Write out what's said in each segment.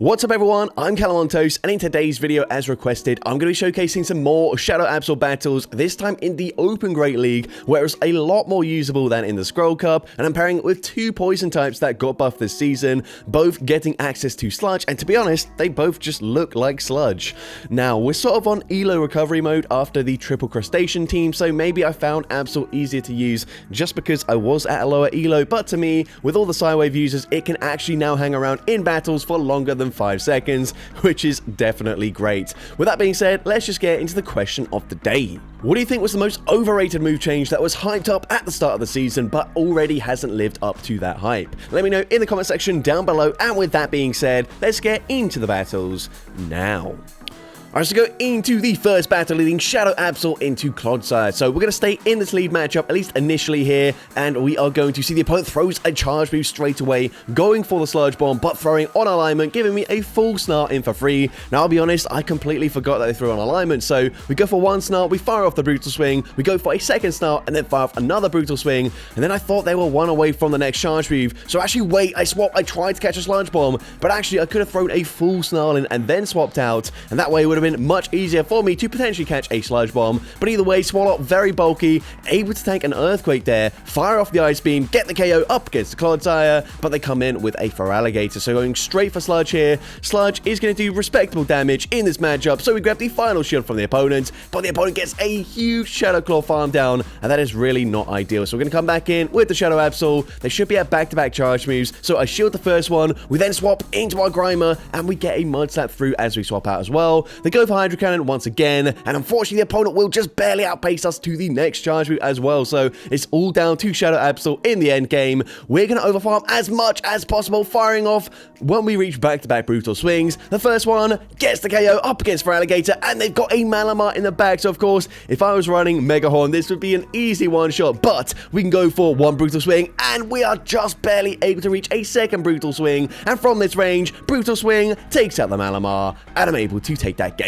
What's up everyone, I'm CallumOnToast, and in today's video, as requested, I'm going to be showcasing some more Shadow Absol battles, this time in the Open Great League, where it's a lot more usable than in the Scroll Cup, and I'm pairing it with two poison types that got buffed this season, both getting access to Sludge, and to be honest, they both just look like Sludge. Now, we're sort of on Elo recovery mode after the triple crustacean team, so maybe I found Absol easier to use just because I was at a lower Elo, but to me, with all the Psywave users, it can actually now hang around in battles for longer than 5 seconds, which is definitely great. With that being said, let's just get into the question of the day. What do you think was the most overrated move change that was hyped up at the start of the season but already hasn't lived up to that hype? Let me know in the comment section down below, and with that being said, let's get into the battles now. Alright, so go into the first battle, leading Shadow Absol into Clodsire. So we're going to stay in this lead matchup, at least initially here, and we are going to see the opponent throws a charge move straight away, going for the Sludge Bomb, but throwing on alignment, giving me a full Snarl in for free. Now, I'll be honest, I completely forgot that they threw on alignment, so we go for one Snarl, we fire off the Brutal Swing, we go for a second Snarl, and then fire off another Brutal Swing, and then I thought they were one away from the next charge move, so actually wait, I tried to catch a Sludge Bomb, but actually I could have thrown a full Snarl in and then swapped out, and that way it would have been much easier for me to potentially catch a Sludge Bomb. But either way, Swallow, very bulky, able to tank an Earthquake there, fire off the Ice Beam, get the KO up against the Clodsire, but they come in with a Feraligatr, so going straight for Sludge here. Sludge is going to do respectable damage in this matchup, so we grab the final shield from the opponent, but the opponent gets a huge Shadow Claw farm down, and that is really not ideal. So we're going to come back in with the Shadow Absol. They should be at back-to-back charge moves, so I shield the first one, we then swap into our Grimer, and we get a Mud Slap through as we swap out as well. They go for Hydro Cannon once again, and unfortunately the opponent will just barely outpace us to the next charge move as well, so it's all down to Shadow Absol in the end game. We're going to overfarm as much as possible, firing off when we reach back-to-back Brutal Swings. The first one gets the KO up against Feraligatr, and they've got a Malamar in the back, so of course, if I was running Mega Horn, this would be an easy one-shot, but we can go for one Brutal Swing, and we are just barely able to reach a second Brutal Swing, and from this range, Brutal Swing takes out the Malamar, and I'm able to take that game.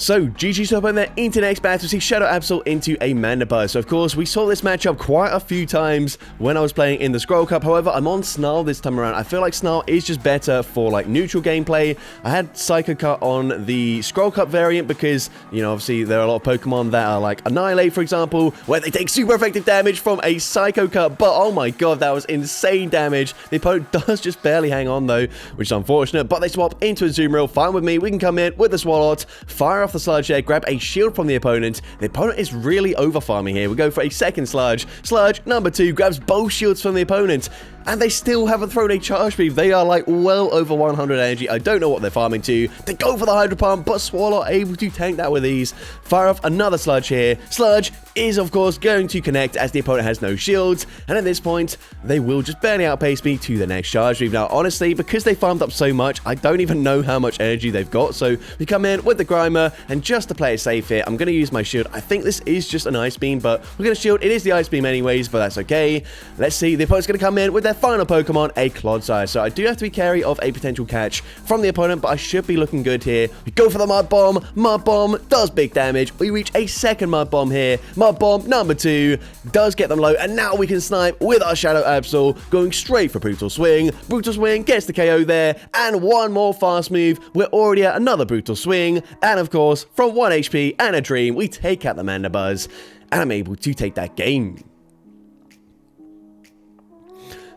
So, GG's up on there into next battle, see Shadow Absol into a Mandibuzz. So, of course, we saw this matchup quite a few times when I was playing in the Scroll Cup. However, I'm on Snarl this time around. I feel like Snarl is just better for, like, neutral gameplay. I had Psycho Cut on the Scroll Cup variant because, you know, obviously there are a lot of Pokemon that are, like, Annihilate, for example, where they take super effective damage from a Psycho Cut. But, oh my god, that was insane damage. The opponent does just barely hang on, though, which is unfortunate. But they swap into a Azumarill. Fine with me. We can come in with the Swalot, fire off the Sludge there, grab a shield from the opponent. The opponent is really over farming here. We go for a second Sludge. Sludge, number 2, grabs both shields from the opponent, and they still haven't thrown a charge move. They are like well over 100 energy. I don't know what they're farming to. They go for the Hydro Pump, but Swallow able to tank that with ease. Fire off another Sludge here. Sludge is, of course, going to connect as the opponent has no shields, and at this point, they will just barely outpace me to the next charge move. Now, honestly, because they farmed up so much, I don't even know how much energy they've got, so we come in with the Grimer, and just to play it safe here, I'm going to use my shield. I think this is just an Ice Beam, but we're going to shield. It is the Ice Beam anyways, but that's okay. Let's see. The opponent's going to come in with their final Pokemon, a Clodsire. So I do have to be chary of a potential catch from the opponent, but I should be looking good here. We go for the Mud Bomb. Mud Bomb does big damage. We reach a second Mud Bomb here. Mud Bomb number 2 does get them low, and now we can snipe with our Shadow Absol, going straight for Brutal Swing. Brutal Swing gets the KO there, and one more fast move. We're already at another Brutal Swing, and of course, from 1 HP and a Dream, we take out the Mandibuzz, and I'm able to take that game.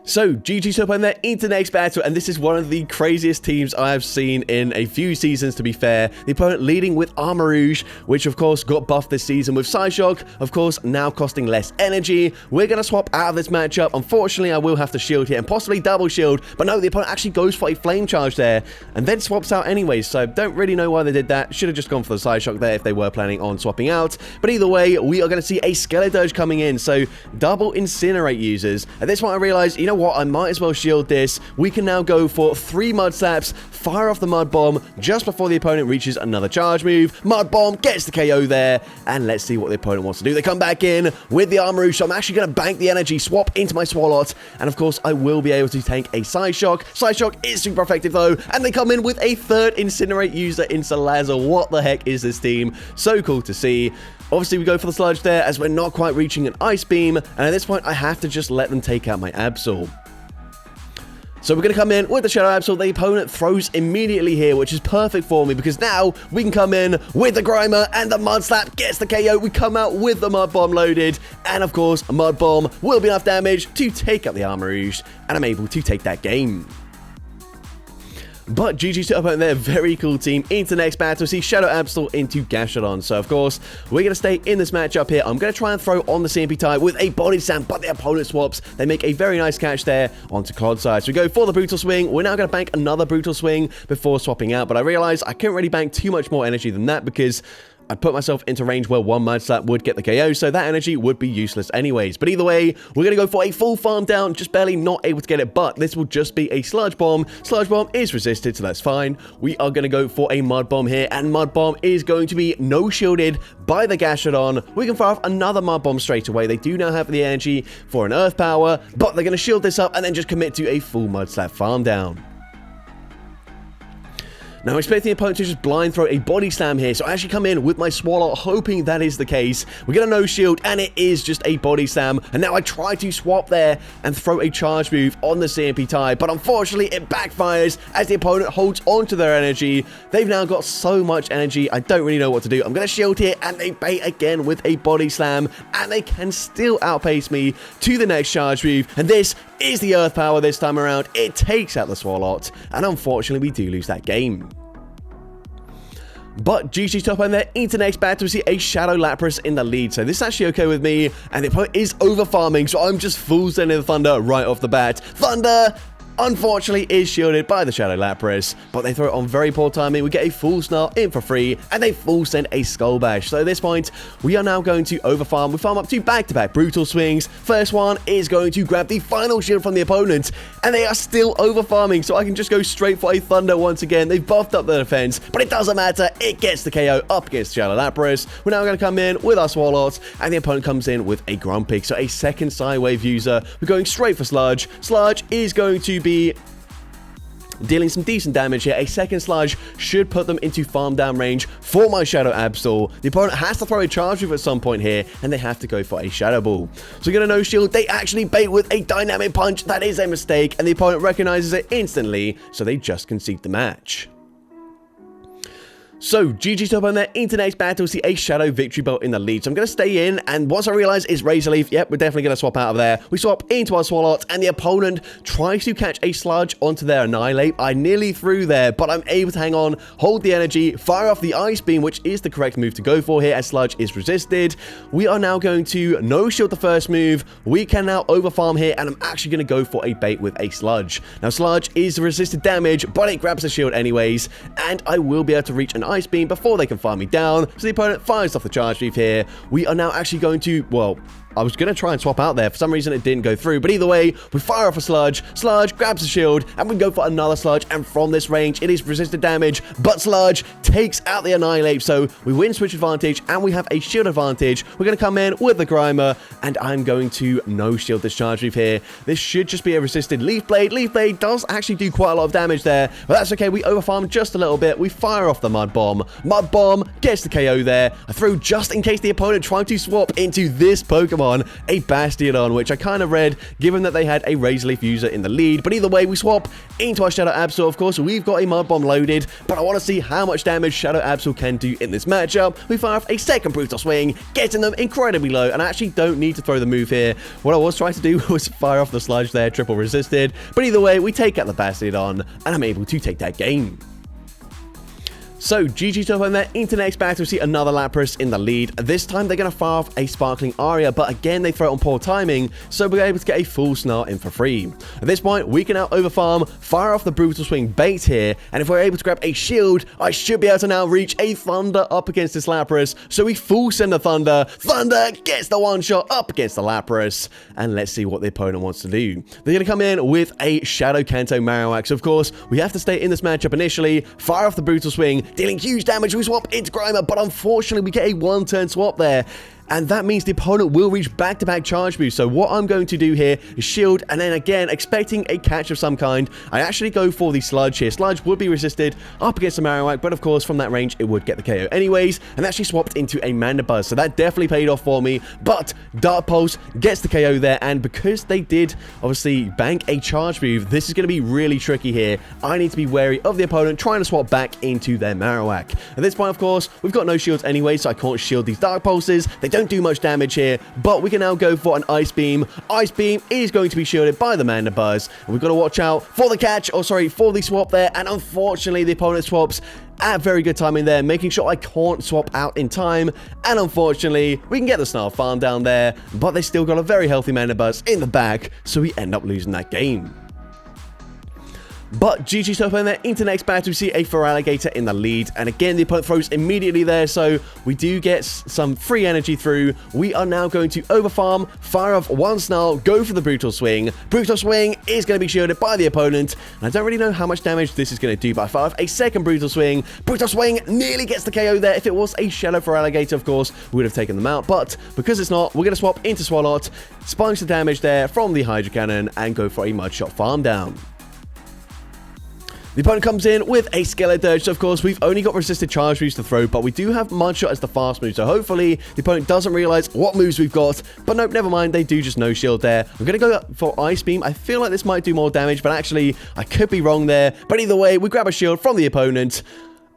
So, GG's up on there into next battle, and this is one of the craziest teams I have seen in a few seasons, to be fair. The opponent leading with Armarouge, which of course got buffed this season with Psyshock, of course now costing less energy. We're going to swap out of this matchup. Unfortunately, I will have to shield here and possibly double shield, but no, the opponent actually goes for a Flame Charge there, and then swaps out anyways, so don't really know why they did that. Should have just gone for the Psyshock there if they were planning on swapping out, but either way, we are going to see a Skeledirge coming in, so double Incinerate users. At this point, I realized, you know what, I might as well shield this. We can now go for 3 Mud Slaps, fire off the Mud Bomb just before the opponent reaches another charge move. Mud Bomb gets the KO there, and let's see what the opponent wants to do. They come back in with the Armarouge, so I'm actually going to bank the energy, swap into my Swalot, and of course, I will be able to tank a Psyshock. Psyshock is super effective though, and they come in with a third Incinerate user in Salazzle. What the heck is this team? So cool to see. Obviously, we go for the Sludge there as we're not quite reaching an Ice Beam, and at this point, I have to just let them take out my Absol. So we're going to come in with the Shadow Absol. The opponent throws immediately here, which is perfect for me because now we can come in with the Grimer and the Mud Slap gets the KO. We come out with the Mud Bomb loaded. And of course, a Mud Bomb will be enough damage to take out the Armor Rouge. And I'm able to take that game. But GG to opponent there, very cool team. Into the next battle, see Shadow Absol into Gastrodon. So of course, we're going to stay in this matchup here. I'm going to try and throw on the CMP type with a Body Slam, but the opponent swaps. They make a very nice catch there onto Clodside. So we go for the Brutal Swing. We're now going to bank another Brutal Swing before swapping out. But I realized I couldn't really bank too much more energy than that because I put myself into range where one Mud Slap would get the KO, so that energy would be useless anyways. But either way, we're going to go for a full farm down, just barely not able to get it, but this will just be a Sludge Bomb. Sludge Bomb is resisted, so that's fine. We are going to go for a Mud Bomb here, and Mud Bomb is going to be no shielded by the Gastrodon. We can fire off another Mud Bomb straight away. They do now have the energy for an Earth Power, but they're going to shield this up and then just commit to a full Mud Slap farm down. Now, I'm expecting the opponent to just blind throw a Body Slam here, so I actually come in with my Swallow, hoping that is the case. We get a no shield, and it is just a Body Slam, and now I try to swap there and throw a charge move on the CMP tie, but unfortunately, it backfires as the opponent holds onto their energy. They've now got so much energy, I don't really know what to do. I'm going to shield here, and they bait again with a Body Slam, and they can still outpace me to the next charge move, and this is the Earth Power this time around. It takes out the Swalot, and unfortunately, we do lose that game. But GG top end there, into next battle, we see a Shadow Lapras in the lead. So this is actually okay with me, and the opponent is over farming, so I'm just full sending the Thunder right off the bat. Thunder, unfortunately, is shielded by the Shadow Lapras, but they throw it on very poor timing. We get a full Snarl in for free, and they full send a Skull Bash. So at this point, we are now going to overfarm. We farm up to back-to-back Brutal Swings. First one is going to grab the final shield from the opponent, and they are still overfarming, so I can just go straight for a Thunder once again. They've buffed up the defense, but it doesn't matter. It gets the KO up against Shadow Lapras. We're now going to come in with our Swalot, and the opponent comes in with a Grumpig, so a second Psywave user. We're going straight for Sludge. Sludge is going to be dealing some decent damage here. A second Sludge should put them into farm down range for my Shadow Absol. The opponent has to throw a charge move at some point here, and they have to go for a Shadow Ball. So we get a no shield. They actually bait with a Dynamic Punch. That is a mistake, and the opponent recognizes it instantly, so they just concede the match. So, GG top on there, into next battle, see a Shadow Victory Belt in the lead. So I'm going to stay in, and once I realize it's Razor Leaf, yep, we're definitely going to swap out of there. We swap into our Swalot, and the opponent tries to catch a Sludge onto their Annihilate. I nearly threw there, but I'm able to hang on, hold the energy, fire off the Ice Beam, which is the correct move to go for here, as Sludge is resisted. We are now going to no shield the first move. We can now overfarm here, and I'm actually going to go for a bait with a Sludge. Now, Sludge is resisted damage, but it grabs the shield anyways, and I will be able to reach an Ice Beam before they can farm me down. So the opponent fires off the charge move here. We are now actually going to, well, I was going to try and swap out there. For some reason, it didn't go through. But either way, we fire off a Sludge. Sludge grabs the shield, and we go for another Sludge. And from this range, it is resisted damage. But Sludge takes out the Annihilate. So we win switch advantage, and we have a shield advantage. We're going to come in with the Grimer, and I'm going to no shield this charge move here. This should just be a resisted Leaf Blade. Leaf Blade does actually do quite a lot of damage there, but that's okay. We overfarm just a little bit. We fire off the Mud Bomb. Mud Bomb gets the KO there. I throw just in case the opponent tried to swap into this Pokemon, a Bastiodon, which I kind of read, given that they had a Razor Leaf user in the lead. But either way, we swap into our Shadow Absol. Of course, we've got a Mud Bomb loaded, but I want to see how much damage Shadow Absol can do in this matchup. We fire off a second Brutal Swing, getting them incredibly low, and I actually don't need to throw the move here. What I was trying to do was fire off the Sludge there, triple resisted. But either way, we take out the Bastiodon, and I'm able to take that game. So, GG top on there, into next battle, we see another Lapras in the lead. This time, they're going to fire off a Sparkling Aria, but again, they throw it on poor timing, so we're able to get a full Snarl in for free. At this point, we can now overfarm, fire off the Brutal Swing bait here, and if we're able to grab a shield, I should be able to now reach a Thunder up against this Lapras, so we full send the Thunder. Thunder gets the one-shot up against the Lapras, and let's see what the opponent wants to do. They're going to come in with a Shadow Kanto Marowak, so of course, we have to stay in this matchup initially, fire off the Brutal Swing, dealing huge damage. We swap into Grimer, but unfortunately we get a one-turn swap there. and that means the opponent will reach back-to-back charge moves. So what I'm going to do here is shield, and then again, expecting a catch of some kind, I actually go for the Sludge here. Sludge would be resisted up against the Marowak, but of course, from that range, it would get the KO anyways, and actually swapped into a Mana Buzz, so that definitely paid off for me. But Dark Pulse gets the KO there, and because they did obviously bank a charge move, this is going to be really tricky here. I need to be wary of the opponent trying to swap back into their Marowak. At this point, of course, we've got no shields anyway, so I can't shield these Dark Pulses. They don't do much damage here, but we can now go for an Ice Beam. Ice Beam is going to be shielded by the Mana Buzz, and we've got to watch out for the catch, or sorry, for the swap there, and unfortunately, the opponent swaps at very good timing there, making sure I can't swap out in time, and unfortunately, we can get the Snarl farm down there, but they still got a very healthy Mana Buzz in the back, so we end up losing that game. But GG's to opponent there. Into next battle, we see a Feraligatr in the lead. And again, the opponent throws immediately there, so we do get some free energy through. We are now going to overfarm, fire off one Snarl, go for the Brutal Swing. Brutal Swing is going to be shielded by the opponent. And I don't really know how much damage this is going to do, but I fire off a second Brutal Swing. Brutal Swing nearly gets the KO there. If it was a Shadow Feraligatr, of course, we would have taken them out. But because it's not, we're going to swap into Swalot, sponge the damage there from the Hydro Cannon, and go for a Mudshot farm down. The opponent comes in with a Skeledirge, so of course we've only got resisted charge moves to throw, but we do have Mudshot as the fast move, so hopefully the opponent doesn't realize what moves we've got, but nope, never mind, they do just no shield there. I'm going to go for Ice Beam. I feel like this might do more damage, but actually I could be wrong there, but either way, we grab a shield from the opponent,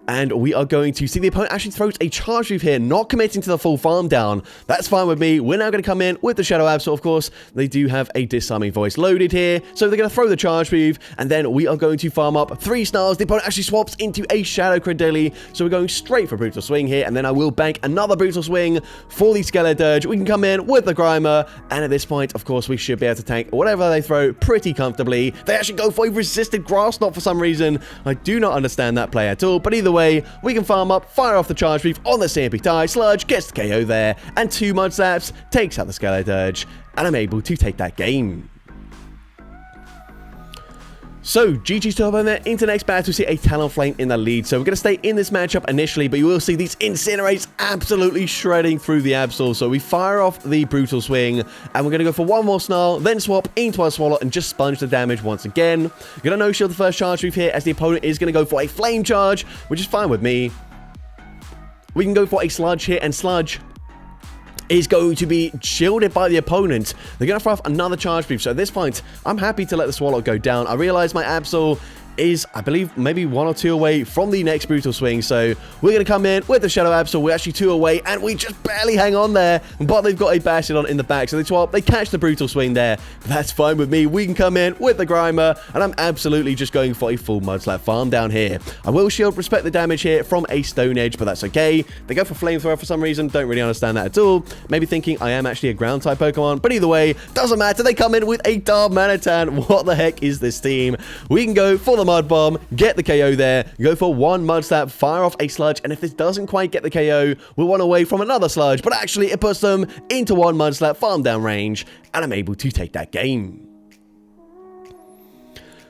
and we are going to see the opponent actually throws a charge move here, not committing to the full farm down. That's fine with me. We're now going to come in with the Shadow Absol. Of course, they do have a Disarming Voice loaded here, so they're going to throw the charge move, and then we are going to farm up 3 Snarls. The opponent actually swaps into a Shadow Cradilly, so we're going straight for Brutal Swing here, and then I will bank another Brutal Swing for the Skeledirge. We can come in with the Grimer, and at this point, of course, we should be able to tank whatever they throw pretty comfortably. They actually go for a Resisted Grass Knot for some reason. I do not understand that play at all, but either way, we can farm up, fire off the charge move on the CMP tie. Sludge gets the KO there, and 2 Mud Slaps takes out the Skeledirge, and I'm able to take that game. So, GG's to opponent there. Into next battle, we see a Talonflame in the lead. So, we're going to stay in this matchup initially, but you will see these Incinerates absolutely shredding through the Absol. So, we fire off the Brutal Swing, and we're going to go for one more Snarl, then swap into our Swallow and just sponge the damage once again. We're going to no-shield the first charge move here, as the opponent is going to go for a Flame Charge, which is fine with me. We can go for a Sludge here, and Sludge is going to be shielded by the opponent. They're going to fire off another charge move. So at this point, I'm happy to let the Swallow go down. I realize my Absol is, I believe, maybe 1 or 2 away from the next Brutal Swing. So we're going to come in with the Shadow Absol. We're actually 2 away, and we just barely hang on there. But they've got a Bastion in the back, so they swap. They catch the Brutal Swing there. That's fine with me. We can come in with the Grimer, and I'm absolutely just going for a full Mudslap farm down here. I will shield, respect the damage here from a Stone Edge, but that's okay. They go for Flamethrower for some reason. Don't really understand that at all. Maybe thinking I am actually a Ground-type Pokemon, but either way, doesn't matter. They come in with a Darmanitan. What the heck is this team? We can go for the Mud Bomb, get the KO there, go for one Mud Slap, fire off a Sludge, and if this doesn't quite get the KO, we're 1 away from another Sludge, but actually it puts them into 1 Mud Slap farm down range, and I'm able to take that game.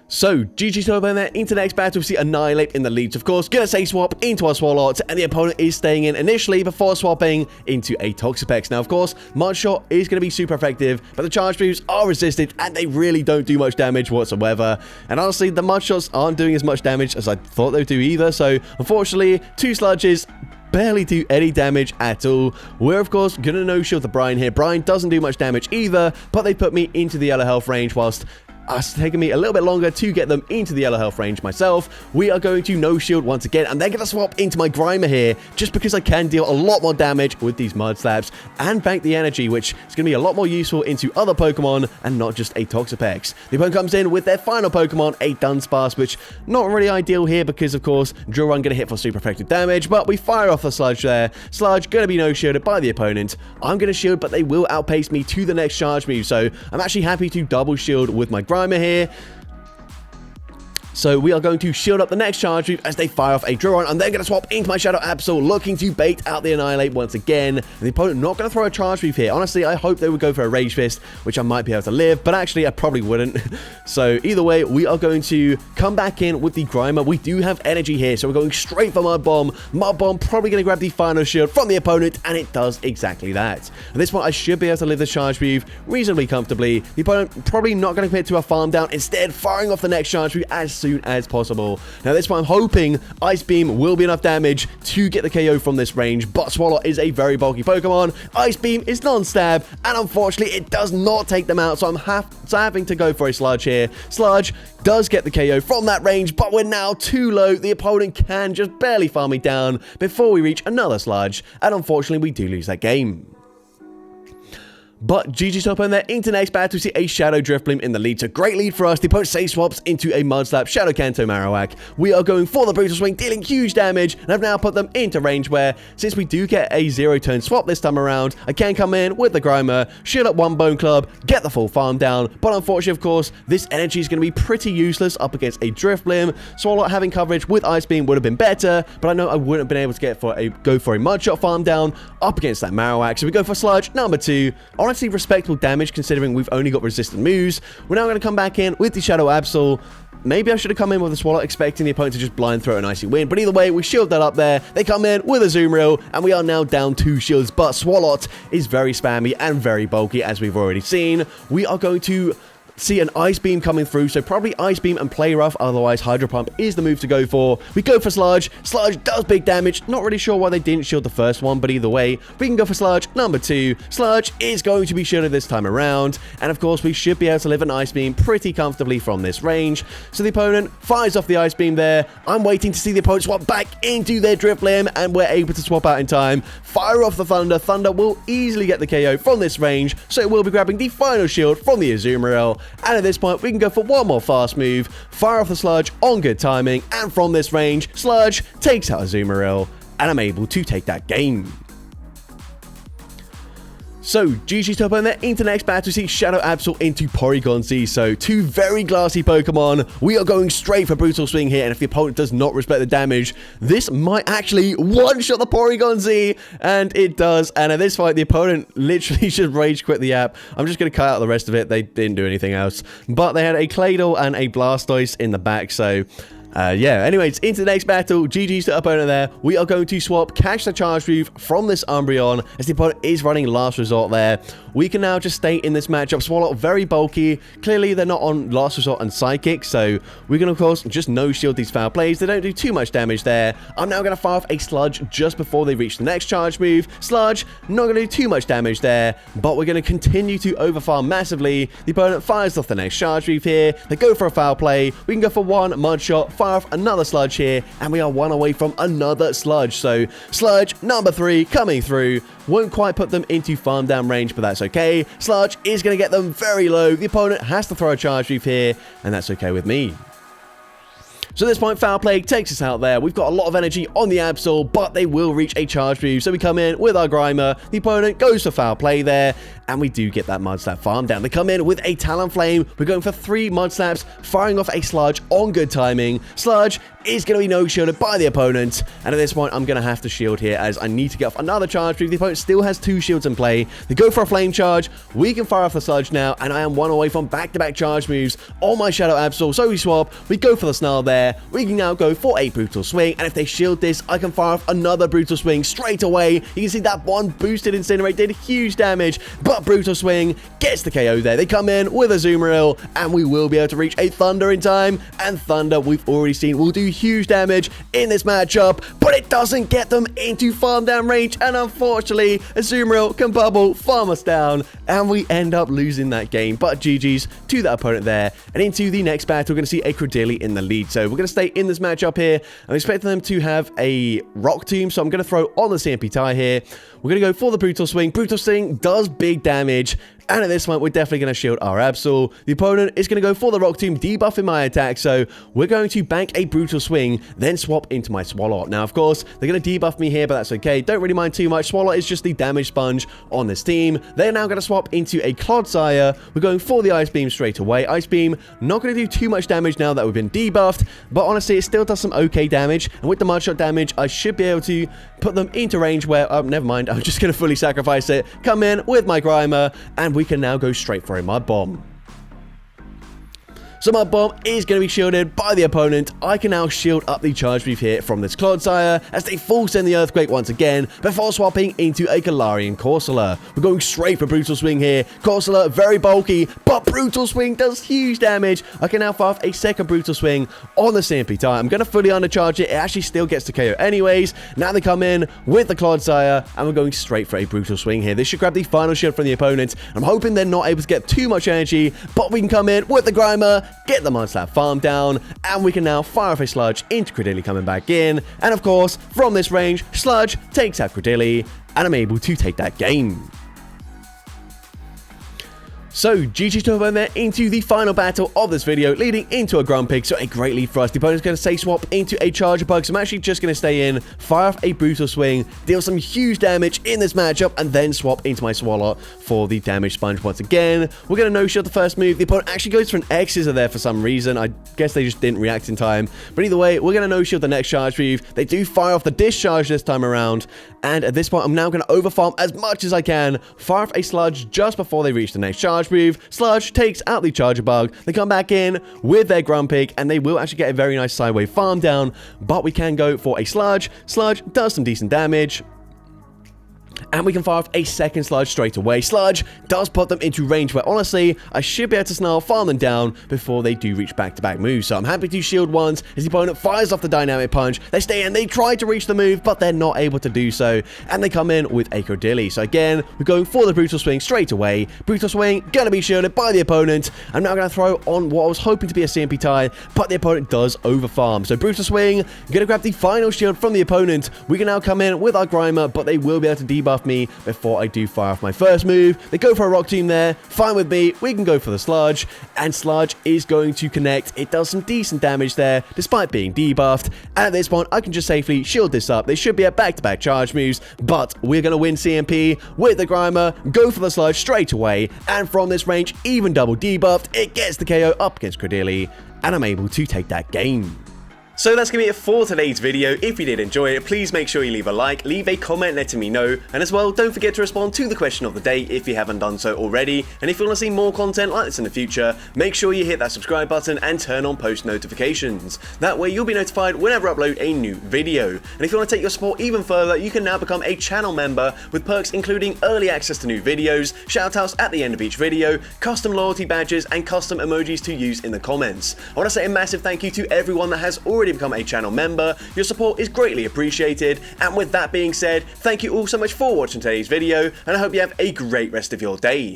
So, GG's to opponent there. Into next battle, we see Annihilate in the lead. Of course, gonna say swap into our Swalot, and the opponent is staying in initially before swapping into a Toxapex. Now, of course, Mudshot is gonna be super effective, but the charge moves are resisted, and they really don't do much damage whatsoever. And honestly, the Mudshots aren't doing as much damage as I thought they would do either, so unfortunately, 2 Sludges barely do any damage at all. We're, of course, gonna no-shield the Brine here. Brine doesn't do much damage either, but they put me into the yellow health range, whilst it's taken me a little bit longer to get them into the yellow health range myself. We are going to no-shield once again, and they're going to swap into my Grimer here, just because I can deal a lot more damage with these Mud Slaps, and bank the energy, which is going to be a lot more useful into other Pokemon, and not just a Toxapex. The opponent comes in with their final Pokemon, a Dunsparce, which not really ideal here, because of course, Drill Run going to hit for super effective damage, but we fire off the Sludge there. Sludge going to be no-shielded by the opponent. I'm going to shield, but they will outpace me to the next charge move, so I'm actually happy to double shield with my Grimer here. So we are going to shield up the next charge move as they fire off a drill run. I'm then going to swap into my Shadow Absol, looking to bait out the Annihilate once again. And the opponent not going to throw a charge move here. Honestly, I hope they would go for a Rage Fist, which I might be able to live, but actually I probably wouldn't. So either way, we are going to come back in with the Grimer. We do have energy here, so we're going straight for Mud Bomb. Mud Bomb probably going to grab the final shield from the opponent, and it does exactly that. At this point, I should be able to live the charge move reasonably comfortably. The opponent probably not going to commit to a farm down, instead firing off the next charge move as soon as possible. Now this point, I'm hoping Ice Beam will be enough damage to get the KO from this range, but Swalot is a very bulky Pokemon. Ice Beam is non-stab, and unfortunately it does not take them out, so I'm having to go for a Sludge here. Sludge does get the KO from that range, but we're now too low. The opponent can just barely farm me down before we reach another Sludge, and unfortunately we do lose that game. But GG's top end there into next battle. We see a Shadow Drifblim in the lead. So great lead for us. The opponent safe swaps into a Mud Slap Shadow Kanto Marowak. We are going for the Brutal Swing, dealing huge damage, and I've now put them into range where, since we do get a 0-turn swap this time around, I can come in with the Grimer, shield up one Bone Club, get the full farm down. But unfortunately, of course, this energy is going to be pretty useless up against a Drifblim. Swalot having coverage with Ice Beam would have been better, but I know I wouldn't have been able to go for a Mud Shot farm down up against that Marowak. So we go for Sludge number 2. Honestly, respectable damage considering we've only got resistant moves. We're now going to come back in with the Shadow Absol. Maybe I should have come in with a Swalot, expecting the opponent to just blind throw an Icy Wind. But either way, we shield that up there. They come in with a Zoomrill, and we are now down 2 shields. But Swalot is very spammy and very bulky, as we've already seen. We are going to see an Ice Beam coming through, so probably Ice Beam and Play Rough, otherwise Hydro Pump is the move to go for. We go for Sludge. Sludge does big damage. Not really sure why they didn't shield the first one, but either way, we can go for Sludge number 2. Sludge is going to be shielded this time around, and of course we should be able to live an Ice Beam pretty comfortably from this range. So the opponent fires off the Ice Beam there. I'm waiting to see the opponent swap back into their Drifblim, and we're able to swap out in time. Fire off the Thunder. Thunder will easily get the KO from this range, so it will be grabbing the final shield from the Azumarill. And at this point, we can go for one more fast move, fire off the Sludge on good timing, and from this range, Sludge takes out Azumarill, and I'm able to take that game. So, GG's top end there into next battle. We see Shadow Absol into Porygon Z. So, 2 very glassy Pokemon. We are going straight for Brutal Swing here, and if the opponent does not respect the damage, this might actually one-shot the Porygon Z, and it does. And at this fight, the opponent literally should rage quit the app. I'm just going to cut out the rest of it. They didn't do anything else. But they had a Claydol and a Blastoise in the back, so yeah, anyways, into the next battle. GG's to opponent there. We are going to swap Catch the Charge move from this Umbreon, as the opponent is running Last Resort there. We can now just stay in this matchup. Swalot very bulky. Clearly, they're not on Last Resort and Psychic, so we can, of course, just no-shield these foul plays. They don't do too much damage there. I'm now going to fire off a Sludge just before they reach the next charge move. Sludge, not going to do too much damage there, but we're going to continue to overfarm massively. The opponent fires off the next charge move here. They go for a foul play. We can go for one Mud Shot, fire off another Sludge here, and we are 1 away from another Sludge. So Sludge number 3 coming through. Won't quite put them into farm down range, but that's okay. Sludge is going to get them very low. The opponent has to throw a charge move here, and that's okay with me. So at this point, Foul Play takes us out there. We've got a lot of energy on the Absol, but they will reach a charge move. So we come in with our Grimer. The opponent goes for Foul Play there, and we do get that Mud Slap farm down. They come in with a Talonflame. We're going for 3 Mud Slaps, firing off a Sludge on good timing. Sludge is going to be no-shielded by the opponent, and at this point, I'm going to have to shield here as I need to get off another charge move. The opponent still has 2 shields in play. They go for a Flame Charge. We can fire off the Sludge now, and I am 1 away from back-to-back charge moves on my Shadow Absol. So we swap. We go for the Snarl there. We can now go for a Brutal Swing, and if they shield this, I can fire off another Brutal Swing straight away. You can see that one boosted Incinerate did huge damage, but Brutal Swing gets the KO there. They come in with a Azumarill, and we will be able to reach a Thunder in time, and Thunder, we've already seen, will do huge damage in this matchup, but it doesn't get them into farm down range, and unfortunately, Azumarill can bubble, farm us down, and we end up losing that game. But GG's to that opponent there, and into the next battle, we're going to see a Credilli in the lead. So we're going to stay in this matchup here. I'm expecting them to have a Rock Tomb, so I'm going to throw on the CMP tie here. We're going to go for the Brutal Swing. Brutal Swing does big damage, And at this point, we're definitely going to shield our Absol. The opponent is going to go for the Rock Tomb, debuffing my attack, so we're going to bank a Brutal Swing, then swap into my Swallow. Now, of course, they're going to debuff me here, but that's okay. Don't really mind too much. Swallow is just the damage sponge on this team. They're now going to swap into a Clodsire. We're going for the Ice Beam straight away. Ice Beam, not going to do too much damage now that we've been debuffed, but honestly, it still does some okay damage, and with the Mudshot damage, I should be able to put them into range where, oh, never mind, I'm just going to fully sacrifice it, come in with my Grimer, and we can now go straight for a Mud Bomb. So Mud Bomb is going to be shielded by the opponent. I can now shield up the Charge Move here from this Clodsire as they full send the Earthquake once again before swapping into a Galarian Corsola. We're going straight for Brutal Swing here. Corsola, very bulky, but Brutal Swing does huge damage. I can now fire off a second Brutal Swing on the CMP tire. I'm going to fully undercharge it. It actually still gets to KO anyways. Now they come in with the Clodsire, and we're going straight for a Brutal Swing here. This should grab the final shield from the opponent. I'm hoping they're not able to get too much energy, but we can come in with the Grimer, get the Mudslap farm down, and we can now fire off a Sludge into Credilli coming back in. And of course, from this range, Sludge takes out Credilli, and I'm able to take that game. So, GG to over there into the final battle of this video, leading into a Grumpig, so a great lead for us. The opponent's going to say swap into a Charger Bug, so I'm actually just going to stay in, fire off a Brutal Swing, deal some huge damage in this matchup, and then swap into my Swallow for the damage sponge once again. We're going to no-shield the first move. The opponent actually goes for an X-Scissor there for some reason. I guess they just didn't react in time. But either way, we're going to no-shield the next charge move. They do fire off the Discharge this time around, and at this point, I'm now going to overfarm as much as I can, fire off a Sludge just before they reach the next charge move. Sludge takes out the Charger Bug. They come back in with their Grumpig, and they will actually get a very nice sideway farm down, but we can go for a Sludge. Sludge does some decent damage, and we can fire off a second Sludge straight away. Sludge does put them into range where, honestly, I should be able to snarl farm them down before they do reach back-to-back moves. So I'm happy to shield once as the opponent fires off the Dynamic Punch. They stay in, they try to reach the move, but they're not able to do so, and they come in with a Credilli. So again, we're going for the Brutal Swing straight away. Brutal Swing gonna be shielded by the opponent. I'm now gonna throw on what I was hoping to be a CMP tie, but the opponent does overfarm. So Brutal Swing, gonna grab the final shield from the opponent. We can now come in with our Grimer, but they will be able to debuff me before I do fire off my first move. They go for a Rock Tomb there, fine with me. We can go for the Sludge, and Sludge is going to connect. It does some decent damage there, despite being debuffed, and at this point, I can just safely shield this up. They should be at back-to-back charge moves, but we're going to win CMP with the Grimer, go for the Sludge straight away, and from this range, even double debuffed, it gets the KO up against Credilli, and I'm able to take that game. So that's going to be it for today's video. If you did enjoy it, please make sure you leave a like, leave a comment letting me know, and as well, don't forget to respond to the question of the day if you haven't done so already. And if you want to see more content like this in the future, make sure you hit that subscribe button and turn on post notifications. That way you'll be notified whenever I upload a new video. And if you want to take your support even further, you can now become a channel member with perks including early access to new videos, shoutouts at the end of each video, custom loyalty badges, and custom emojis to use in the comments. I want to say a massive thank you to everyone that has already become a channel member. Your support is greatly appreciated, and with that being said, thank you all so much for watching today's video, and I hope you have a great rest of your day.